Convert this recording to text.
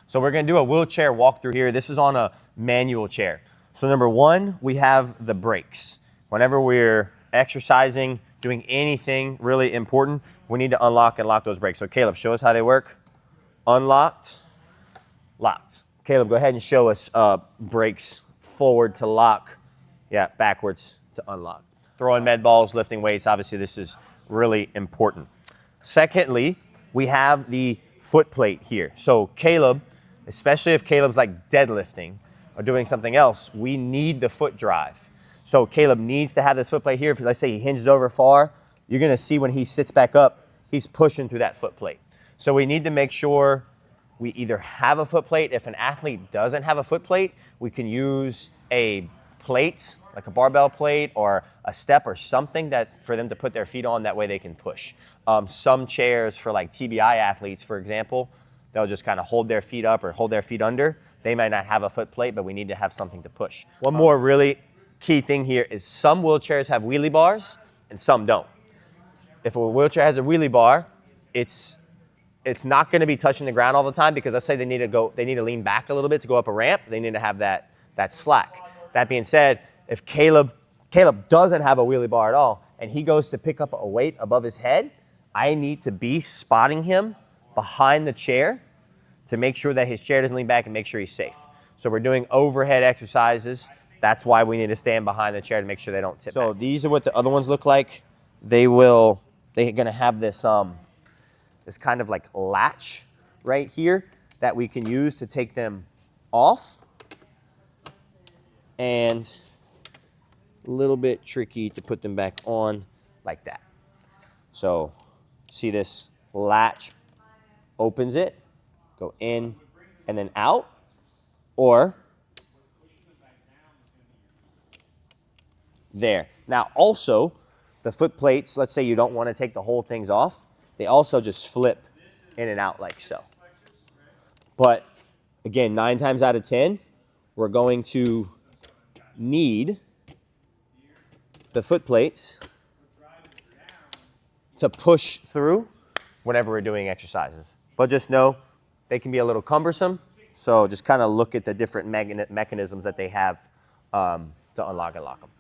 So we're gonna do a wheelchair walkthrough here. This is on a manual chair. So number one, we have the brakes. Whenever we're exercising, doing anything really important, we need to unlock and lock those brakes. So Caleb, show us how they work. Unlocked, locked. Caleb, go ahead and show us brakes forward to lock. Yeah, backwards to unlock. Throwing med balls, lifting weights, obviously this is really important. Secondly, we have the foot plate here. So Caleb, especially if Caleb's like deadlifting or doing something else, we need the foot drive. So Caleb needs to have this foot plate here. If let's say he hinges over far, you're gonna see when he sits back up, he's pushing through that foot plate. So we need to make sure we either have a foot plate. If an athlete doesn't have a foot plate, we can use a plate, like a barbell plate or a step or something that for them to put their feet on, that way they can push. Some chairs for like TBI athletes, for example, they'll just kind of hold their feet up or hold their feet under. They might not have a foot plate, but we need to have something to push. One more really key thing here is some wheelchairs have wheelie bars and some don't. If a wheelchair has a wheelie bar, it's not going to be touching the ground all the time, because let's say they need to lean back a little bit to go up a ramp. They need to have that slack. That being said, if Caleb doesn't have a wheelie bar at all and he goes to pick up a weight above his head, I need to be spotting him behind the chair to make sure that his chair doesn't lean back and make sure he's safe. So we're doing overhead exercises. That's why we need to stand behind the chair to make sure they don't tip back. These are what the other ones look like. They're gonna have this this kind of like latch right here that we can use to take them off. And a little bit tricky to put them back on like that. So see this latch opens it, go in and then out, or there. Now also, the foot plates, let's say you don't want to take the whole things off, they also just flip in and out like so. But again, 9 times out of 10, we're going to need the foot plates to push through whenever we're doing exercises. But just know they can be a little cumbersome, so just kind of look at the different mechanisms that they have to unlock and lock them.